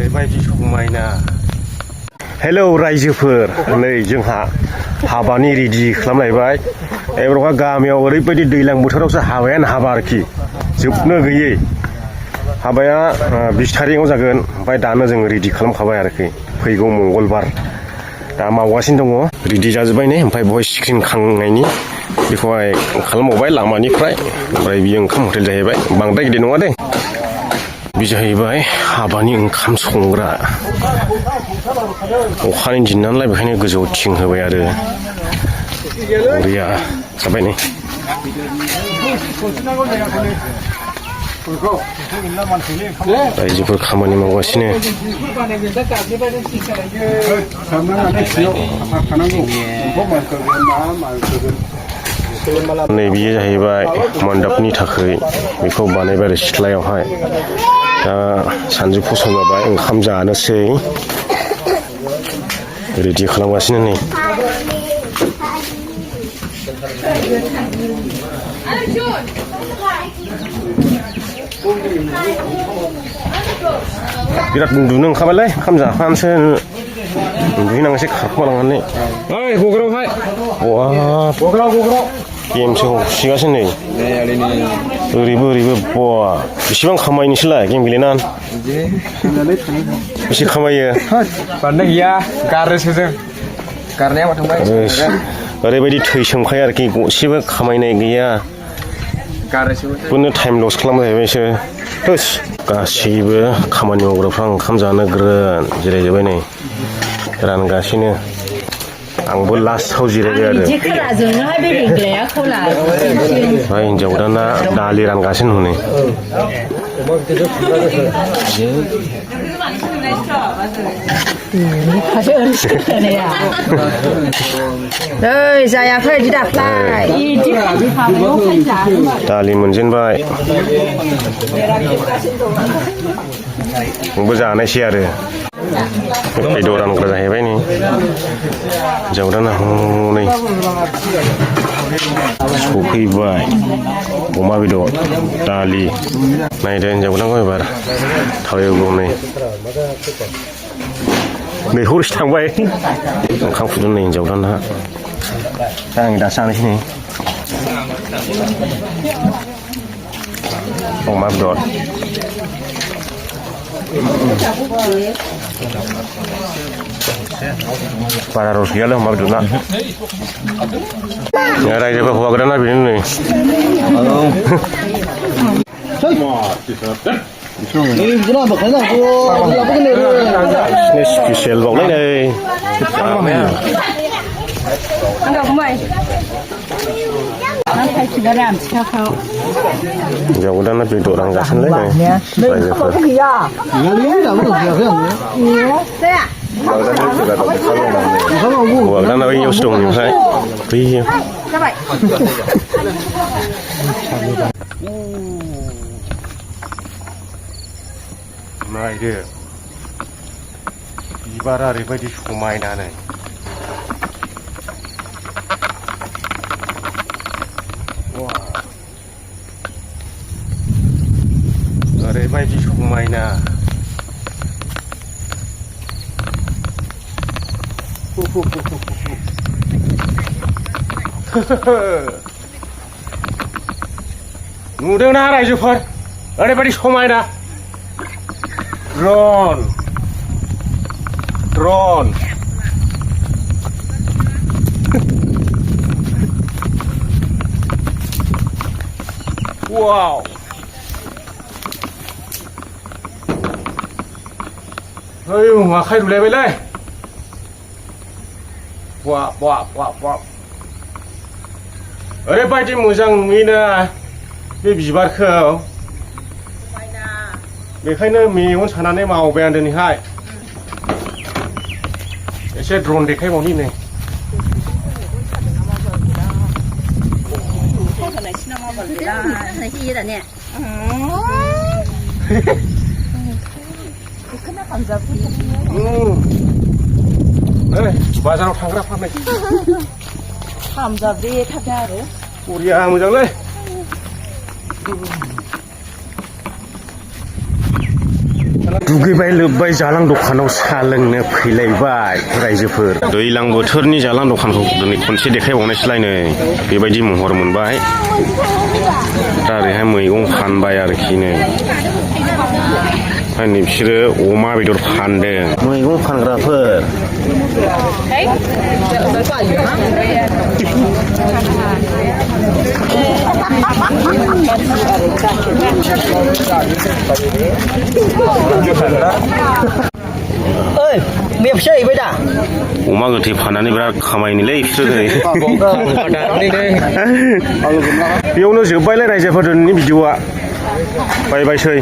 ओरैबायदि समायना हेलौ रायजोफोर नै जोंहा हाबानि रेडि खालामलायबाय एबारावहा गामियाव ओरैबायदि दैलां बोथोरावसो हाबायानो हाबा आरोखि जोबनो गैयै हाबाया 20 तारिखआव जागोन ओमफ्राय दानो जों रेडि खालामखाबाय आरोखि फैगौ मंगलबार दा मावगासिनो दङ रेडि जाजोबबाय ने ओमफ्राय बहाय स्क्रिन खांनायनि बेखौहाय खालामबावबाय लामानिफ्राय ओमफ्राय बियो ओंखाम हटेल जाहैबाय बांद्राय गिदिर नङा दे बि जाहैबाय हाबानि ओंखाम संग्रा अखानि दिन नालाय बेखायनो गोजौआव थिं होबाय आरो बरिया जाबाय नै रायजोफोर खामानि मावगासिनो नै बियो जाहैबाय मण्डपनि थाखाय बेखौ बानायबाय आरो सिथ्लायावहाय दा सानजौफु सम जाबाय ओंखाम जानोसै रेडि खालामगासिनो नै बिराद उन्दुनो ओंखारबायलै ओंखाम जाखानोसो उन्दुहैनांगोनसै खारखोमालांनानै ओइ गग्रावहाय गग्राव गेमसो हसिगासिनो नै ओरैबो बवा बेसेबां खामायो नोंसोरलाय गेम गेलेनानै बेसे खामायो बारनाय गैया गारोसो जों गारनाया थांबाय ओरैबायदि थै सोमखायो आरोखि गसेबो खामायनाय गैया गारोसो टाइम लस खालामबाय जाहैबायसो थोस गासैबो खामानि मावग्राफ्रा ओंखाम जानो ग्रोन जिरायजोब्बाय नै रानगासिनो आंबो लास्टआव जिरायबाय आरो ओमफ्राय हिन्जाव गोदाना दालि रानगासिनो हनै जायाखै बिदि दाख्लाय दालि मोनजेनबाय आंबो जानायसै आरो बेदर रानग्रा जाहैबाय नै हिन्जावदाना हनै सफैबाय अमा बेदर दालि नायदो हिन्जावदानखौ एबार थाव एवगौनै नै हरसे थांबाय ओंखाम फुदुं नै हिन्जावदाना दा आं दासो जानोसै नै अमा बेदर बारा रस गैयालै अमा बेदरना रायजोफोर हौवा गोदाना बेनो नै स्पेसियेल बावलाय नै हिन्जाव गोदाना बेदर रानगासिनोलै नै रायजोफोर हौवा गोदाना बैयावसो दं ओमफ्राय बैयो नायदो बिबारा ओरैबायदि समायना नै ओरैबायदि समायना नुदोंना रायजोफोर ओरैबायदि समायना ड्रन वाव ฮ้ยหัวใครดูแลไปเลยว้าวओरैबायदि मोजां नुयोना बे बिबारखौ बेखायनो मेगन सानानै मावबाय आं दिनैहाय एसे ड्रन देखायबावनि नै बाजाराव थांग्रा फाननाय खामजाबे थाबदा आरो बरिया मोजांलै दुगैबाय लोबबाय जालां दखानाव सा लोंनो फैलायबाय रायजोफोर दैलां बोथोरनि जालां दखानखौ दिनै खनसे देखायबावनायसैलायनो बेबायदि महर मोनबाय दा ओरैहाय मैगं फानबाय आरोखि नै नै बिसोरो अमा बेदर फानदों मैगं फानग्राफोर ओइ बेबसै बायदा अमा गोथै फाननानै बिराद खामायनोलै बिसोरो बेयावनो जोब्बायलाय रायजोफोर दिनैनि भिडिअ'आ बाय बायसै